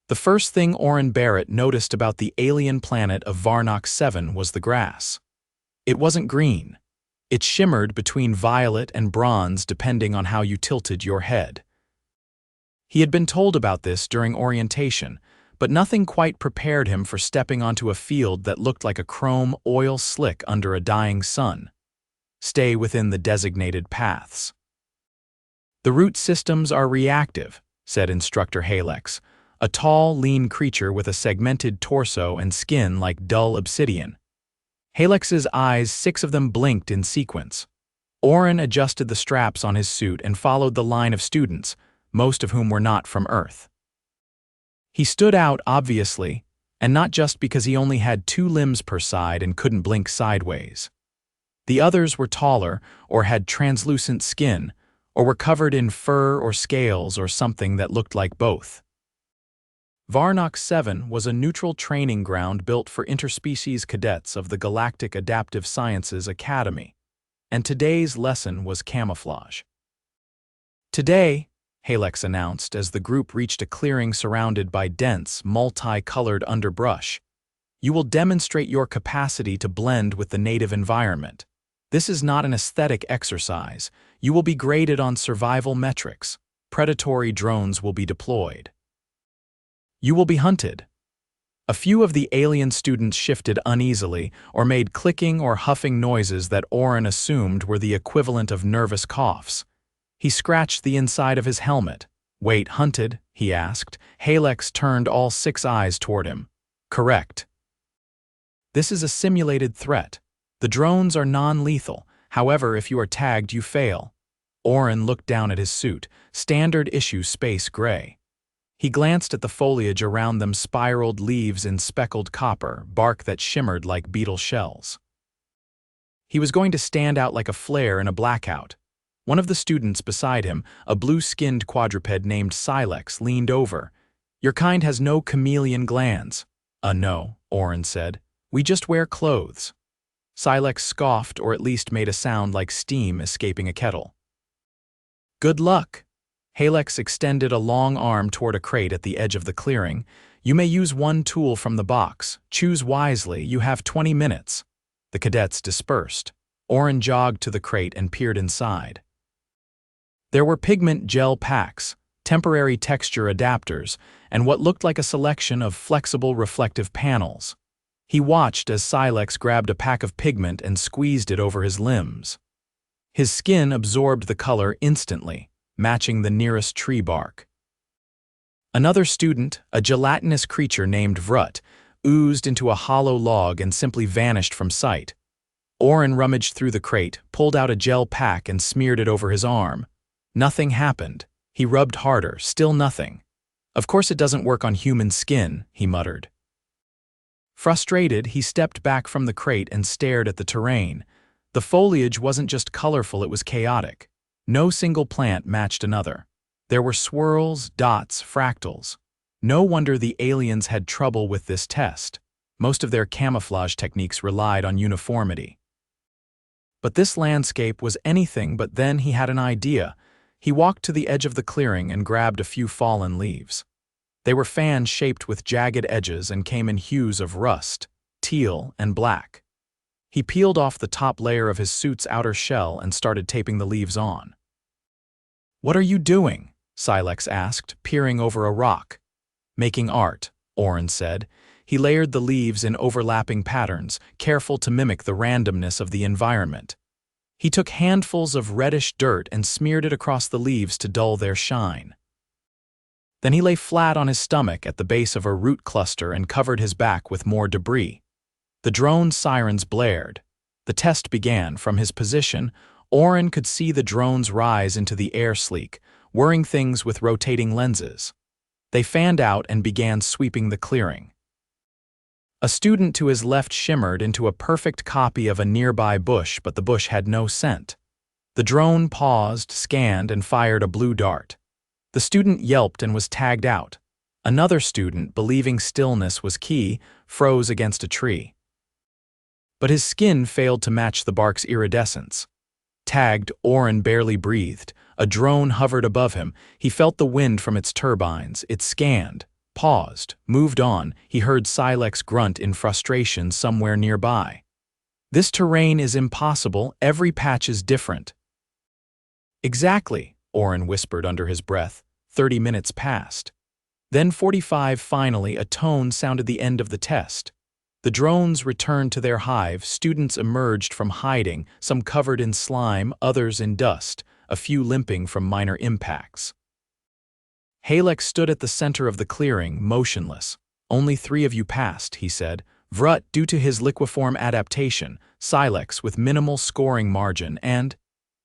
The first thing Oren Barrett noticed about the alien planet of Varnok 7 was the grass. It wasn't green. It shimmered between violet and bronze depending on how you tilted your head. He had been told about this during orientation, but nothing quite prepared him for stepping onto a field that looked like a chrome oil slick under a dying sun. Stay within the designated paths. The root systems are reactive, said Instructor Halex, a tall, lean creature with a segmented torso and skin like dull obsidian. Halex's eyes, 6 of them blinked in sequence. Oren adjusted the straps on his suit and followed the line of students, most of whom were not from Earth. He stood out, obviously, and not just because he only had 2 limbs per side and couldn't blink sideways. The others were taller, or had translucent skin, or were covered in fur or scales or something that looked like both. Varnok 7 was a neutral training ground built for interspecies cadets of the Galactic Adaptive Sciences Academy, and today's lesson was camouflage. Today, Halex announced as the group reached a clearing surrounded by dense, multi-colored underbrush, you will demonstrate your capacity to blend with the native environment. This is not an aesthetic exercise. You will be graded on survival metrics. Predatory drones will be deployed. You will be hunted. A few of the alien students shifted uneasily or made clicking or huffing noises that Oren assumed were the equivalent of nervous coughs. He scratched the inside of his helmet. Wait, hunted? He asked. Halex turned all 6 eyes toward him. Correct. This is a simulated threat. The drones are non-lethal. However, if you are tagged, you fail. Oren looked down at his suit, standard issue space gray. He glanced at the foliage around them, spiraled leaves in speckled copper, bark that shimmered like beetle shells. He was going to stand out like a flare in a blackout. One of the students beside him, a blue-skinned quadruped named Silex, leaned over. Your kind has no chameleon glands. No, Oren said. We just wear clothes. Silex scoffed, or at least made a sound like steam escaping a kettle. Good luck. Halex extended a long arm toward a crate at the edge of the clearing. You may use one tool from the box. Choose wisely. You have 20 minutes. The cadets dispersed. Oren jogged to the crate and peered inside. There were pigment gel packs, temporary texture adapters, and what looked like a selection of flexible reflective panels. He watched as Silex grabbed a pack of pigment and squeezed it over his limbs. His skin absorbed the color instantly, matching the nearest tree bark. Another student, a gelatinous creature named Vrut, oozed into a hollow log and simply vanished from sight. Oren rummaged through the crate, pulled out a gel pack and smeared it over his arm. Nothing happened. He rubbed harder, still nothing. Of course it doesn't work on human skin, he muttered. Frustrated, he stepped back from the crate and stared at the terrain. The foliage wasn't just colorful, it was chaotic. No single plant matched another. There were swirls, dots, fractals. No wonder the aliens had trouble with this test. Most of their camouflage techniques relied on uniformity. But this landscape was anything but. Then he had an idea. He walked to the edge of the clearing and grabbed a few fallen leaves. They were fan-shaped with jagged edges and came in hues of rust, teal, and black. He peeled off the top layer of his suit's outer shell and started taping the leaves on. What are you doing? Silex asked, peering over a rock. Making art, Oren said. He layered the leaves in overlapping patterns, careful to mimic the randomness of the environment. He took handfuls of reddish dirt and smeared it across the leaves to dull their shine. Then he lay flat on his stomach at the base of a root cluster and covered his back with more debris. The drone sirens blared. The test began. From his position, Oren could see the drones rise into the air sleek, whirring things with rotating lenses. They fanned out and began sweeping the clearing. A student to his left shimmered into a perfect copy of a nearby bush, but the bush had no scent. The drone paused, scanned, and fired a blue dart. The student yelped and was tagged out. Another student, believing stillness was key, froze against a tree. But his skin failed to match the bark's iridescence. Tagged, Oren barely breathed. A drone hovered above him. He felt the wind from its turbines. It scanned. paused, moved on. He heard Silex grunt in frustration somewhere nearby. This terrain is impossible, every patch is different. Exactly, Oren whispered under his breath. 30 minutes passed. Then 45 finally, a tone sounded the end of the test. The drones returned to their hive, students emerged from hiding, some covered in slime, others in dust, a few limping from minor impacts. Halek stood at the center of the clearing, motionless. Only 3 of you passed, he said. Vrut due to his liqueform adaptation, Silex with minimal scoring margin, and…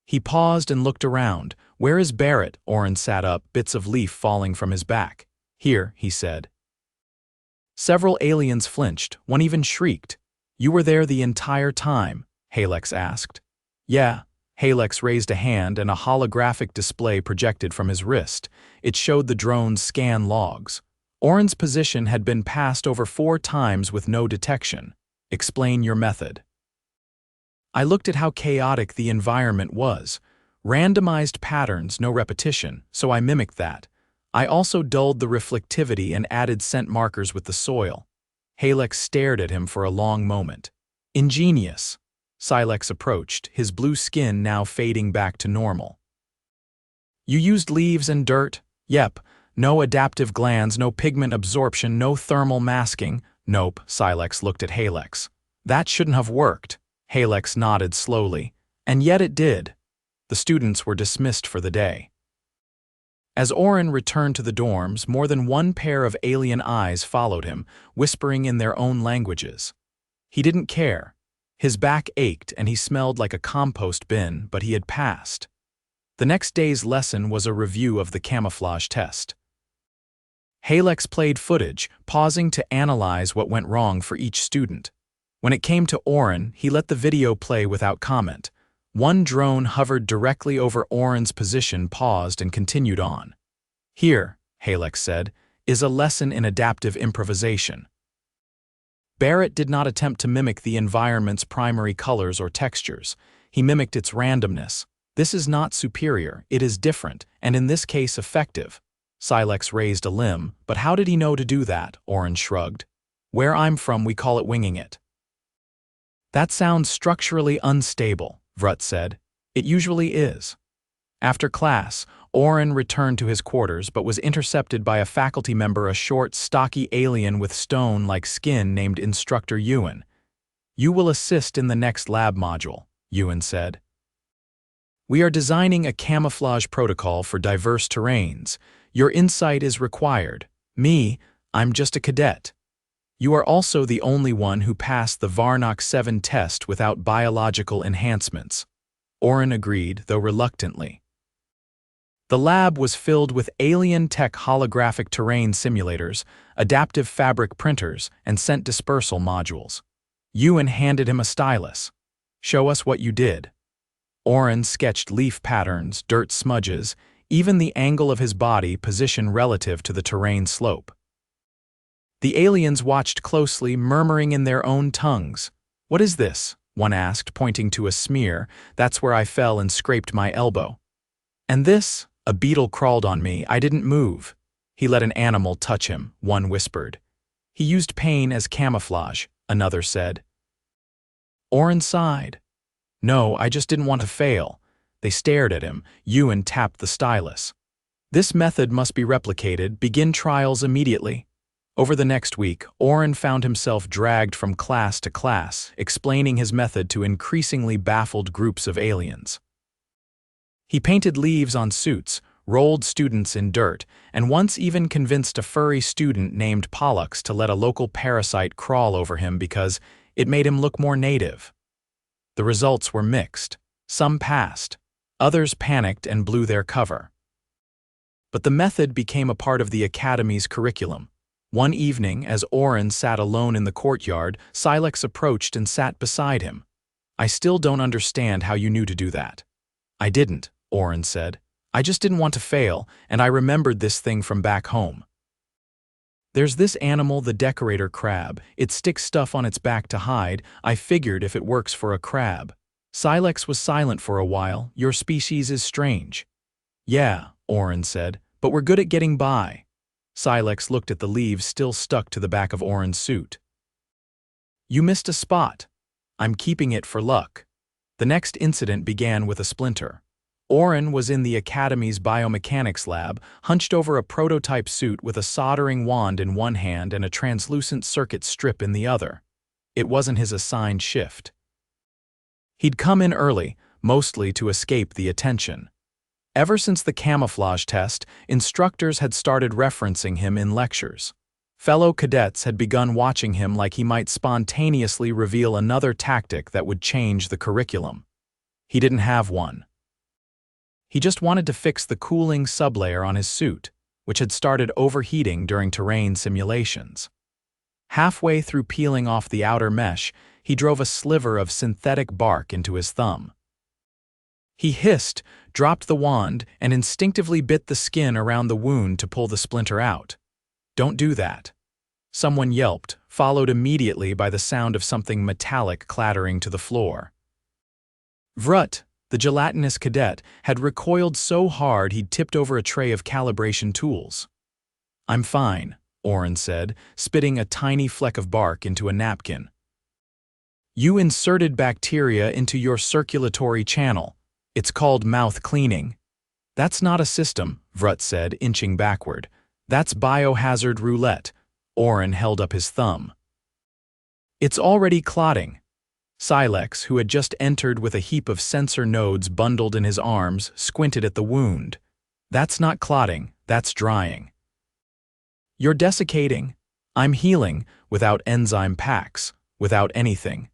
He paused and looked around. Where is Barrett? Oren sat up, bits of leaf falling from his back. Here, he said. Several aliens flinched, one even shrieked. You were there the entire time? Halex asked. Yeah. Halex raised a hand and a holographic display projected from his wrist. It showed the drone's scan logs. Oren's position had been passed over 4 times with no detection. Explain your method. I looked at how chaotic the environment was. Randomized patterns, no repetition, so I mimicked that. I also dulled the reflectivity and added scent markers with the soil. Halex stared at him for a long moment. Ingenious. Silex approached, his blue skin now fading back to normal. You used leaves and dirt? Yep. No adaptive glands, no pigment absorption, no thermal masking. Nope, Silex looked at Halex. That shouldn't have worked. Halex nodded slowly. And yet it did. The students were dismissed for the day. As Oren returned to the dorms, more than one pair of alien eyes followed him, whispering in their own languages. He didn't care. His back ached and he smelled like a compost bin, but he had passed. The next day's lesson was a review of the camouflage test. Halex played footage, pausing to analyze what went wrong for each student. When it came to Oren, he let the video play without comment. One drone hovered directly over Oren's position, paused, and continued on. Here, Halex said, is a lesson in adaptive improvisation. Barrett did not attempt to mimic the environment's primary colors or textures. He mimicked its randomness. This is not superior, it is different, and in this case effective. Silex raised a limb, but how did he know to do that? Oren shrugged. Where I'm from, we call it winging it. That sounds structurally unstable, Vrut said. It usually is. After class, Oren returned to his quarters but was intercepted by a faculty member, a short, stocky alien with stone-like skin named Instructor Ewan. You will assist in the next lab module, Ewan said. We are designing a camouflage protocol for diverse terrains. Your insight is required. Me, I'm just a cadet. You are also the only one who passed the Varnok 7 test without biological enhancements. Oren agreed, though reluctantly. The lab was filled with alien tech holographic terrain simulators, adaptive fabric printers, and scent dispersal modules. Ewan handed him a stylus. Show us what you did. Oren sketched leaf patterns, dirt smudges, even the angle of his body position relative to the terrain slope. The aliens watched closely, murmuring in their own tongues. What is this? One asked, pointing to a smear. That's where I fell and scraped my elbow. And this? A beetle crawled on me. I didn't move. He let an animal touch him, one whispered. He used pain as camouflage, another said. Oren sighed. No, I just didn't want to fail. They stared at him. Ewan tapped the stylus. This method must be replicated. Begin trials immediately. Over the next week, Oren found himself dragged from class to class, explaining his method to increasingly baffled groups of aliens. He painted leaves on suits, rolled students in dirt, and once even convinced a furry student named Pollux to let a local parasite crawl over him because it made him look more native. The results were mixed. Some passed. Others panicked and blew their cover. But the method became a part of the Academy's curriculum. One evening, as Oren sat alone in the courtyard, Silex approached and sat beside him. I still don't understand how you knew to do that. I didn't, Oren said. I just didn't want to fail, and I remembered this thing from back home. There's this animal, the decorator crab. It sticks stuff on its back to hide. I figured if it works for a crab. Silex was silent for a while. Your species is strange. Yeah, Oren said, but we're good at getting by. Silex looked at the leaves still stuck to the back of Oren's suit. You missed a spot. I'm keeping it for luck. The next incident began with a splinter. Oren was in the Academy's biomechanics lab, hunched over a prototype suit with a soldering wand in one hand and a translucent circuit strip in the other. It wasn't his assigned shift. He'd come in early, mostly to escape the attention. Ever since the camouflage test, instructors had started referencing him in lectures. Fellow cadets had begun watching him like he might spontaneously reveal another tactic that would change the curriculum. He didn't have one. He just wanted to fix the cooling sublayer on his suit, which had started overheating during terrain simulations. Halfway through peeling off the outer mesh, he drove a sliver of synthetic bark into his thumb. He hissed, dropped the wand, and instinctively bit the skin around the wound to pull the splinter out. Don't do that. Someone yelped, followed immediately by the sound of something metallic clattering to the floor. Vrut, the gelatinous cadet, had recoiled so hard he'd tipped over a tray of calibration tools. I'm fine, Oren said, spitting a tiny fleck of bark into a napkin. You inserted bacteria into your circulatory channel. It's called mouth cleaning. That's not a system, Vrut said, inching backward. That's biohazard roulette. Oren held up his thumb. It's already clotting. Silex, who had just entered with a heap of sensor nodes bundled in his arms, squinted at the wound. That's not clotting, that's drying. You're desiccating. I'm healing, without enzyme packs, without anything.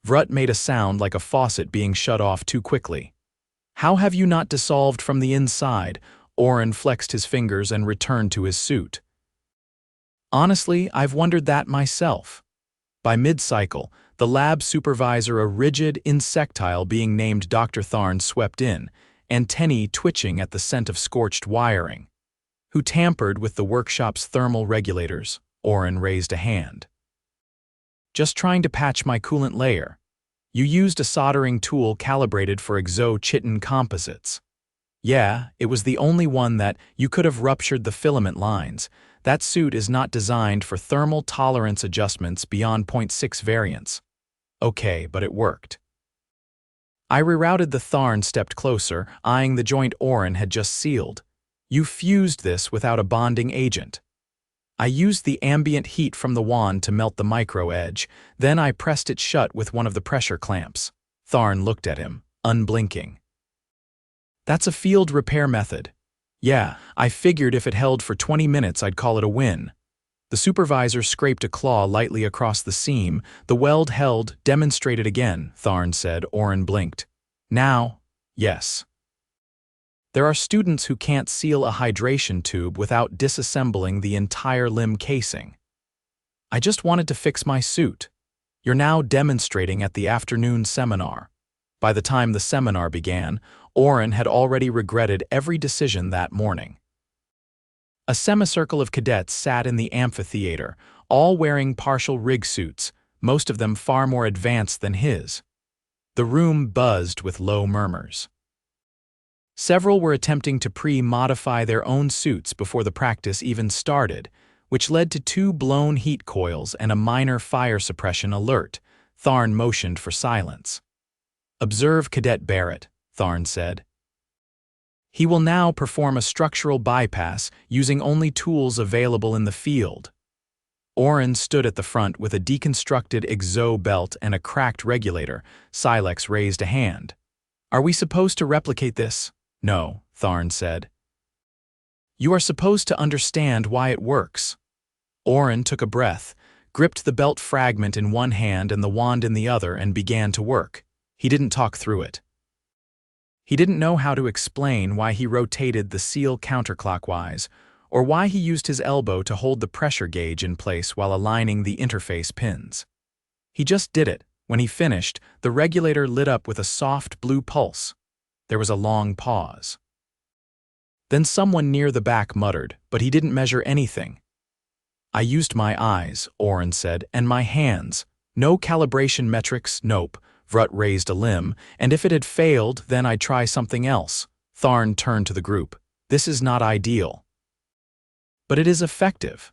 Vrut made a sound like a faucet being shut off too quickly. How have you not dissolved from the inside? Oren flexed his fingers and returned to his suit. Honestly, I've wondered that myself. By mid-cycle, the lab supervisor, a rigid insectile being named Dr. Tharn, swept in, antennae twitching at the scent of scorched wiring. Who tampered with the workshop's thermal regulators? Oren raised a hand. Just trying to patch my coolant layer. You used a soldering tool calibrated for exo-chitin composites. Yeah, it was the only one that you could have ruptured the filament lines. That suit is not designed for thermal tolerance adjustments beyond 0.6 variants. Okay, but it worked. I rerouted. The Tharn stepped closer, eyeing the joint Oren had just sealed. You fused this without a bonding agent. I used the ambient heat from the wand to melt the micro edge, then I pressed it shut with one of the pressure clamps. Tharn looked at him, unblinking. That's a field repair method. Yeah, I figured if it held for 20 minutes I'd call it a win. The supervisor scraped a claw lightly across the seam. The weld held. Demonstrate it again, Tharn said. Oren blinked. Now, yes. There are students who can't seal a hydration tube without disassembling the entire limb casing. I just wanted to fix my suit. You're now demonstrating at the afternoon seminar. By the time the seminar began, Oren had already regretted every decision that morning. A semicircle of cadets sat in the amphitheater, all wearing partial rig suits, most of them far more advanced than his. The room buzzed with low murmurs. Several were attempting to pre-modify their own suits before the practice even started, which led to 2 blown heat coils and a minor fire suppression alert. Tharn motioned for silence. Observe Cadet Barrett, Tharn said. He will now perform a structural bypass using only tools available in the field. Oren stood at the front with a deconstructed exo belt and a cracked regulator. Silex raised a hand. Are we supposed to replicate this? No, Tharn said. You are supposed to understand why it works. Oren took a breath, gripped the belt fragment in one hand and the wand in the other, and began to work. He didn't talk through it. He didn't know how to explain why he rotated the seal counterclockwise, or why he used his elbow to hold the pressure gauge in place while aligning the interface pins. He just did it. When he finished, the regulator lit up with a soft blue pulse. There was a long pause. Then someone near the back muttered, but he didn't measure anything. I used my eyes, Oren said, and my hands. No calibration metrics, nope. Vrut raised a limb, and if it had failed, then I'd try something else. Tharn turned to the group. This is not ideal. but it is effective.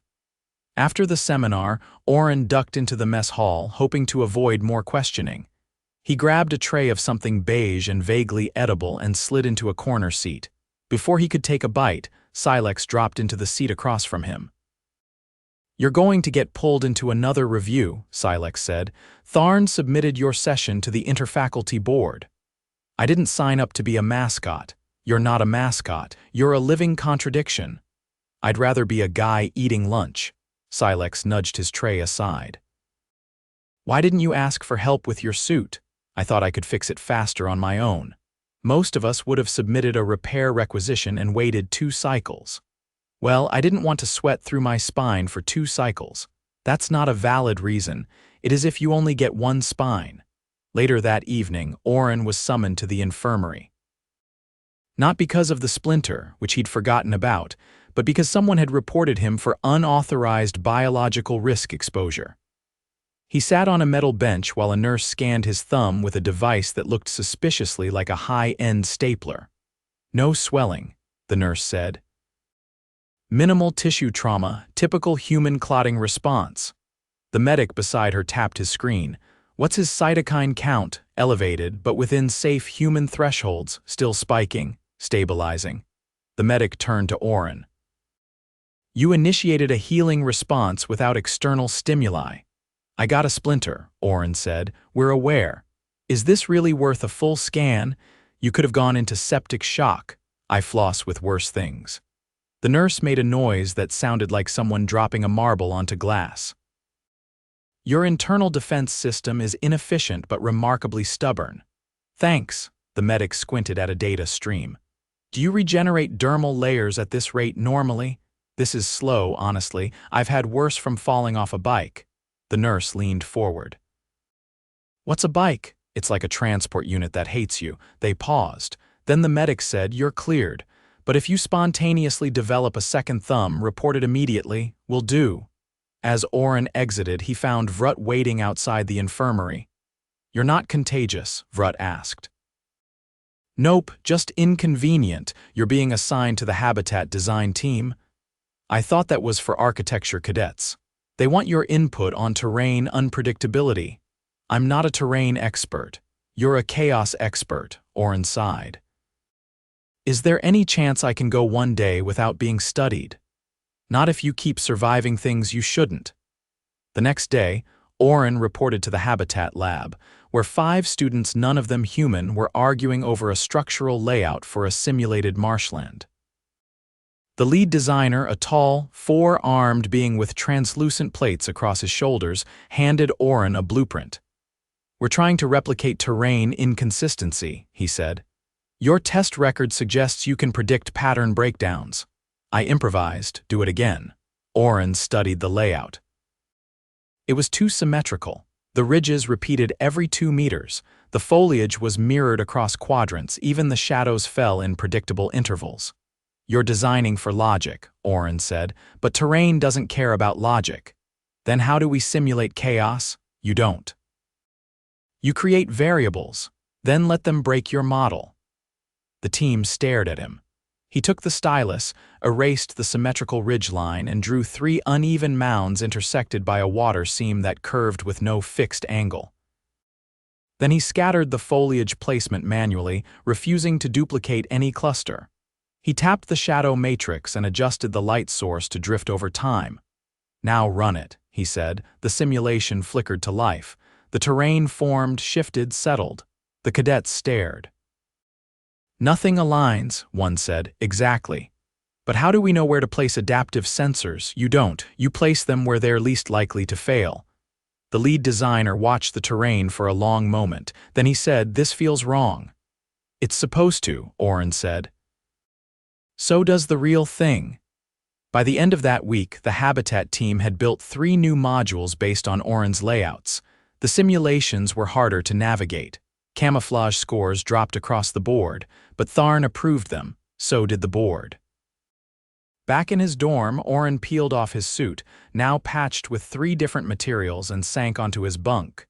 After the seminar, Oren ducked into the mess hall, hoping to avoid more questioning. He grabbed a tray of something beige and vaguely edible and slid into a corner seat. Before he could take a bite, Silex dropped into the seat across from him. "You're going to get pulled into another review," Silex said. "Tharn submitted your session to the interfaculty board." "I didn't sign up to be a mascot." "You're not a mascot. You're a living contradiction." "I'd rather be a guy eating lunch." Silex nudged his tray aside. "Why didn't you ask for help with your suit? I thought I could fix it faster on my own." "Most of us would have submitted a repair requisition and waited 2 cycles." "Well, I didn't want to sweat through my spine for 2 cycles. That's not a valid reason. It is if you only get 1 spine." Later that evening, Oren was summoned to the infirmary. Not because of the splinter, which he'd forgotten about, but because someone had reported him for unauthorized biological risk exposure. He sat on a metal bench while a nurse scanned his thumb with a device that looked suspiciously like a high-end stapler. "No swelling," the nurse said. "Minimal tissue trauma, typical human clotting response." The medic beside her tapped his screen. "What's his cytokine count?" "Elevated, but within safe human thresholds, still spiking, stabilizing." The medic turned to Oren. "You initiated a healing response without external stimuli." "I got a splinter," Oren said. "We're aware. Is this really worth a full scan? You could have gone into septic shock. I floss with worse things." The nurse made a noise that sounded like someone dropping a marble onto glass. "Your internal defense system is inefficient but remarkably stubborn." "Thanks." The medic squinted at a data stream. "Do you regenerate dermal layers at this rate normally?" "This is slow, honestly. I've had worse from falling off a bike." The nurse leaned forward. "What's a bike?" "It's like a transport unit that hates you." They paused. Then the medic said, "You're cleared. But if you spontaneously develop a second thumb, report it immediately. Will do." As Oren exited, he found Vrut waiting outside the infirmary. "You're not contagious?" Vrut asked. "Nope, just inconvenient. You're being assigned to the habitat design team." "I thought that was for architecture cadets. They want your input on terrain unpredictability." "I'm not a terrain expert." "You're a chaos expert," Oren sighed. "Is there any chance I can go one day without being studied?" "Not if you keep surviving things you shouldn't." The next day, Oren reported to the Habitat Lab, where 5 students, none of them human, were arguing over a structural layout for a simulated marshland. The lead designer, a tall, 4-armed being with translucent plates across his shoulders, handed Oren a blueprint. "We're trying to replicate terrain inconsistency," he said. "Your test record suggests you can predict pattern breakdowns." I improvised. "Do it again." Oren studied the layout. It was too symmetrical. The ridges repeated every 2 meters. The foliage was mirrored across quadrants. Even the shadows fell in predictable intervals. "You're designing for logic," Oren said, "but terrain doesn't care about logic." "Then how do we simulate chaos?" "You don't. You create variables, then let them break your model." The team stared at him. He took the stylus, erased the symmetrical ridgeline, and drew 3 uneven mounds intersected by a water seam that curved with no fixed angle. Then he scattered the foliage placement manually, refusing to duplicate any cluster. He tapped the shadow matrix and adjusted the light source to drift over time. "Now run it," he said. The simulation flickered to life. The terrain formed, shifted, settled. The cadets stared. "Nothing aligns," one said. "Exactly. But how do we know where to place adaptive sensors?" "You don't. You place them where they're least likely to fail." The lead designer watched the terrain for a long moment. Then he said, "This feels wrong." "It's supposed to," Oren said. "So does the real thing." By the end of that week, the Habitat team had built 3 new modules based on Oren's layouts. The simulations were harder to navigate. Camouflage scores dropped across the board, but Tharn approved them. So did the board. Back in his dorm, Oren peeled off his suit, now patched with 3 different materials, and sank onto his bunk.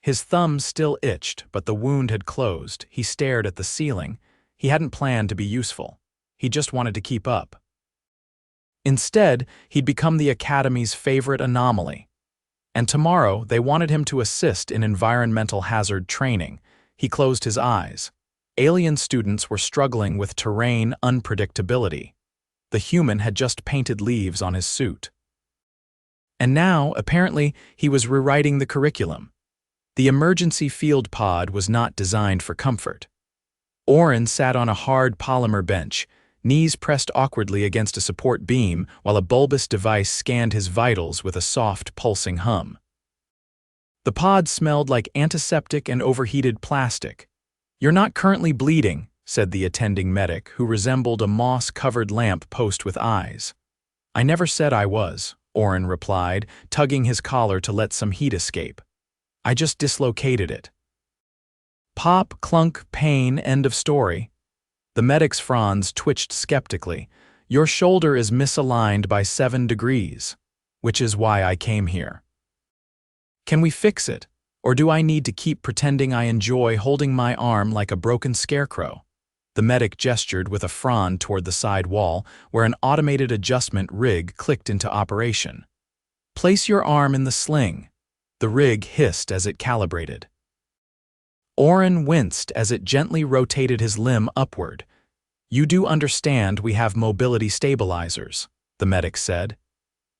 His thumb still itched, but the wound had closed. He stared at the ceiling. He hadn't planned to be useful. He just wanted to keep up. Instead, he'd become the Academy's favorite anomaly. And tomorrow, they wanted him to assist in environmental hazard training. He closed his eyes. Alien students were struggling with terrain unpredictability. The human had just painted leaves on his suit. And now, apparently, he was rewriting the curriculum. The emergency field pod was not designed for comfort. Oren sat on a hard polymer bench, knees pressed awkwardly against a support beam while a bulbous device scanned his vitals with a soft, pulsing hum. The pod smelled like antiseptic and overheated plastic. "You're not currently bleeding," said the attending medic, who resembled a moss-covered lamp post with eyes. "I never said I was," Oren replied, tugging his collar to let some heat escape. "I just dislocated it." Pop, clunk, pain, end of story. The medic's fronds twitched skeptically. "Your shoulder is misaligned by 7 degrees, which is why I came here. Can we fix it, or do I need to keep pretending I enjoy holding my arm like a broken scarecrow?" The medic gestured with a frond toward the side wall, where an automated adjustment rig clicked into operation. "Place your arm in the sling." The rig hissed as it calibrated. Oren winced as it gently rotated his limb upward. "You do understand we have mobility stabilizers," the medic said.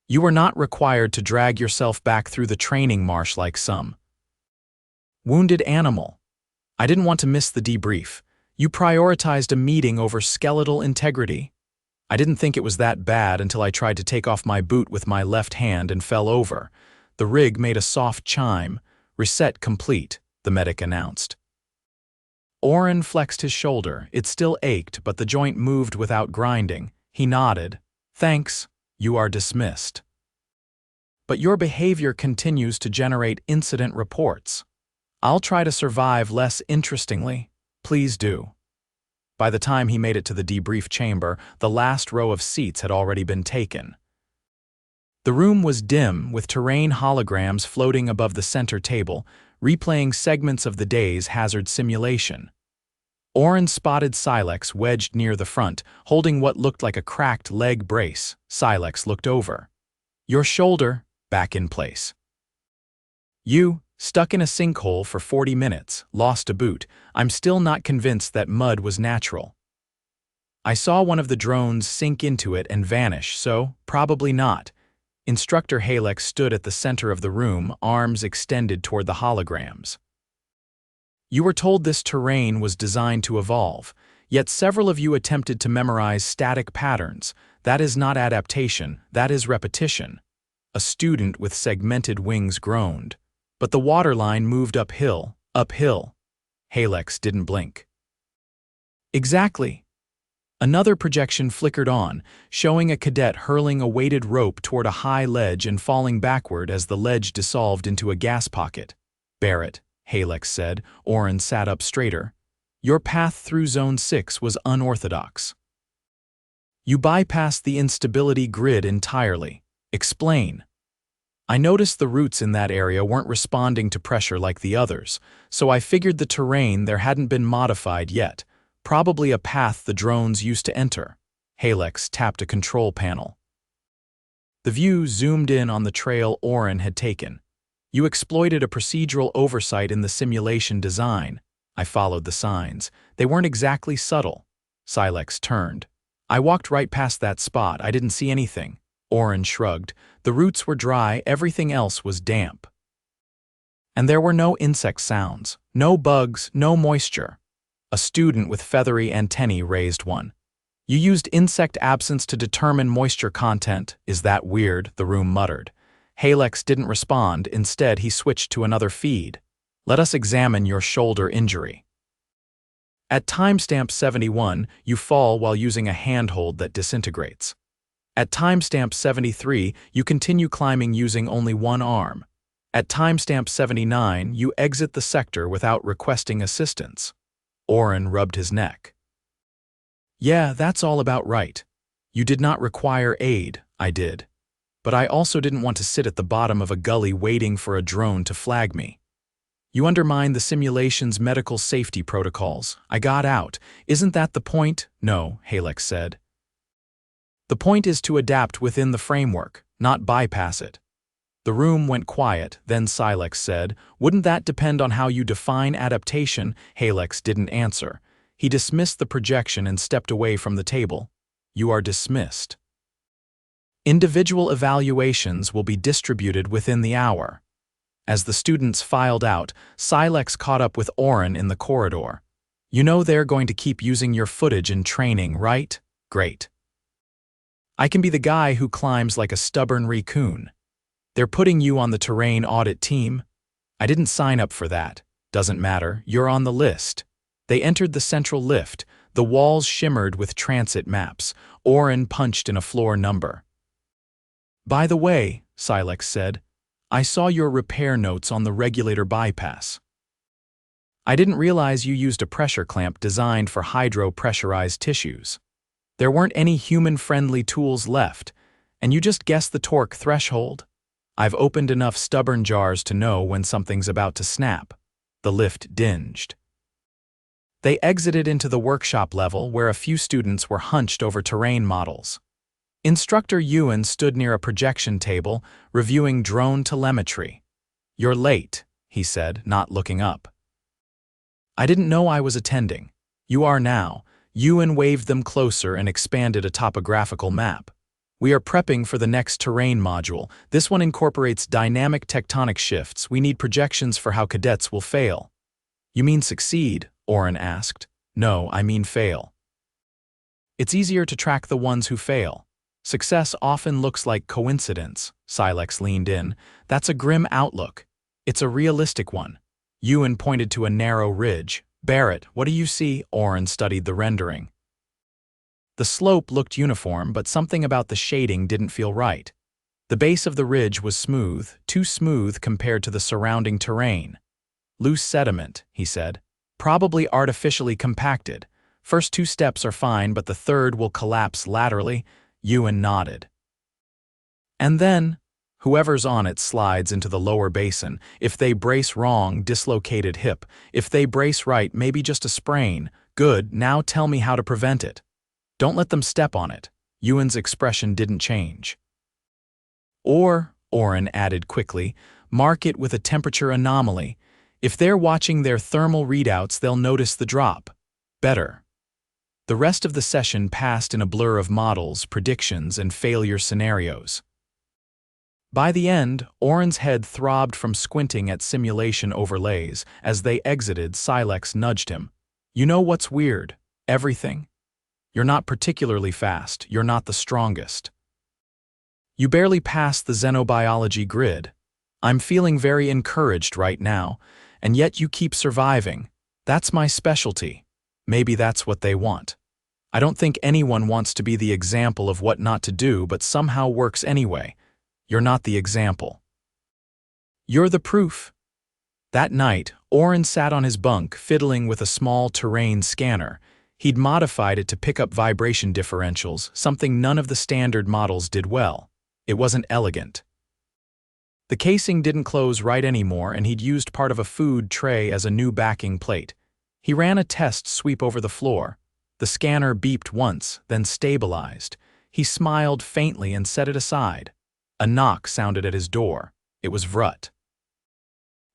"You are not required to drag yourself back through the training marsh like some." "Wounded animal. I didn't want to miss the debrief. You prioritized a meeting over skeletal integrity. I didn't think it was that bad until I tried to take off my boot with my left hand and fell over." The rig made a soft chime. "Reset complete," the medic announced. Oren flexed his shoulder. It still ached, but the joint moved without grinding. He nodded. "Thanks, you are dismissed. But your behavior continues to generate incident reports. I'll try to survive less interestingly. Please do." By the time he made it to the debrief chamber, the last row of seats had already been taken. The room was dim, with terrain holograms floating above the center table, replaying segments of the day's hazard simulation. Oren spotted Silex wedged near the front, holding what looked like a cracked leg brace. Silex looked over. "Your shoulder, back in place." "You, stuck in a sinkhole for 40 minutes, lost a boot. I'm still not convinced that mud was natural. I saw one of the drones sink into it and vanish, so probably not." Instructor Halek stood at the center of the room, arms extended toward the holograms. "You were told this terrain was designed to evolve, yet several of you attempted to memorize static patterns. That is not adaptation, that is repetition." A student with segmented wings groaned. "But the waterline moved uphill, uphill." Halex didn't blink. "Exactly." Another projection flickered on, showing a cadet hurling a weighted rope toward a high ledge and falling backward as the ledge dissolved into a gas pocket. "Barrett," Halex said. Oren sat up straighter. "Your path through Zone 6 was unorthodox. You bypassed the instability grid entirely. Explain." "I noticed the roots in that area weren't responding to pressure like the others, so I figured the terrain there hadn't been modified yet. Probably a path the drones used to enter." Halex tapped a control panel. The view zoomed in on the trail Oren had taken. "You exploited a procedural oversight in the simulation design." I followed the signs. "They weren't exactly subtle." Silex turned. "I walked right past that spot. I didn't see anything." Oren shrugged. "The roots were dry, everything else was damp. And there were no insect sounds, no bugs, no moisture." A student with feathery antennae raised one. "You used insect absence to determine moisture content. Is that weird?" the room muttered. Halex didn't respond. Instead, he switched to another feed. "Let us examine your shoulder injury. At timestamp 71, you fall while using a handhold that disintegrates. At timestamp 73, you continue climbing using only one arm. At timestamp 79, you exit the sector without requesting assistance." Oren rubbed his neck. "Yeah, that's all about right. You did not require aid." "I did. But I also didn't want to sit at the bottom of a gully waiting for a drone to flag me. You undermined the simulation's medical safety protocols. I got out. Isn't that the point?" "No," Halex said. The point is to adapt within the framework, not bypass it. The room went quiet, then Silex said, "Wouldn't that depend on how you define adaptation?" Halex didn't answer. He dismissed the projection and stepped away from the table. "You are dismissed. Individual evaluations will be distributed within the hour." As the students filed out, Silex caught up with Oren in the corridor. "You know they're going to keep using your footage in training, right? Great. I can be the guy who climbs like a stubborn raccoon. They're putting you on the terrain audit team. I didn't sign up for that. Doesn't matter, you're on the list." They entered the central lift. The walls shimmered with transit maps. Oren punched in a floor number. "By the way," Silex said, "I saw your repair notes on the regulator bypass. I didn't realize you used a pressure clamp designed for hydro-pressurized tissues. There weren't any human-friendly tools left, and you just guessed the torque threshold? I've opened enough stubborn jars to know when something's about to snap." The lift dinged. They exited into the workshop level where a few students were hunched over terrain models. Instructor Ewan stood near a projection table, reviewing drone telemetry. "You're late," he said, not looking up. "I didn't know I was attending." "You are now." Ewan waved them closer and expanded a topographical map. "We are prepping for the next terrain module. This one incorporates dynamic tectonic shifts. We need projections for how cadets will fail." "You mean succeed?" Oren asked. "No, I mean fail. It's easier to track the ones who fail. Success often looks like coincidence." Silex leaned in. "That's a grim outlook. It's a realistic one." Ewan pointed to a narrow ridge. "Barrett, what do you see?" Oren studied the rendering. The slope looked uniform, but something about the shading didn't feel right. The base of the ridge was smooth, too smooth compared to the surrounding terrain. "Loose sediment," he said. "Probably artificially compacted. First 2 steps are fine, but the third will collapse laterally." Ewan nodded. "And then, whoever's on it slides into the lower basin. If they brace wrong, dislocated hip. If they brace right, maybe just a sprain. Good, now tell me how to prevent it. Don't let them step on it." Ewan's expression didn't change. "Or," Oren added quickly, "mark it with a temperature anomaly. If they're watching their thermal readouts, they'll notice the drop. Better." The rest of the session passed in a blur of models, predictions, and failure scenarios. By the end, Oren's head throbbed from squinting at simulation overlays. As they exited, Silex nudged him. "You know what's weird? Everything. You're not particularly fast, you're not the strongest. You barely passed the xenobiology grid. I'm feeling very encouraged right now, and yet you keep surviving. That's my specialty. Maybe that's what they want. I don't think anyone wants to be the example of what not to do, but somehow works anyway. You're not the example. You're the proof." That night, Oren sat on his bunk fiddling with a small terrain scanner. He'd modified it to pick up vibration differentials, something none of the standard models did well. It wasn't elegant. The casing didn't close right anymore, and he'd used part of a food tray as a new backing plate. He ran a test sweep over the floor. The scanner beeped once, then stabilized. He smiled faintly and set it aside. A knock sounded at his door. It was Vrut.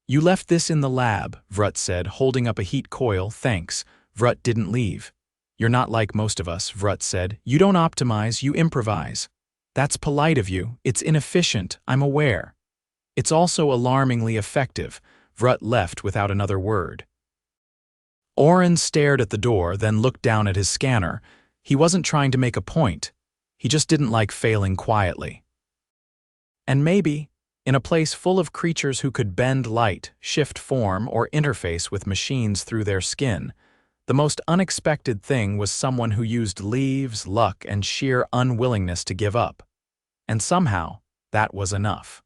"You left this in the lab," Vrut said, holding up a heat coil. "Thanks." Vrut didn't leave. "You're not like most of us," Vrut said. "You don't optimize, you improvise." "That's polite of you. It's inefficient, I'm aware. It's also alarmingly effective." Vrut left without another word. Oren stared at the door, then looked down at his scanner. He wasn't trying to make a point. He just didn't like failing quietly. And maybe, in a place full of creatures who could bend light, shift form, or interface with machines through their skin, the most unexpected thing was someone who used leaves, luck, and sheer unwillingness to give up. And somehow, that was enough.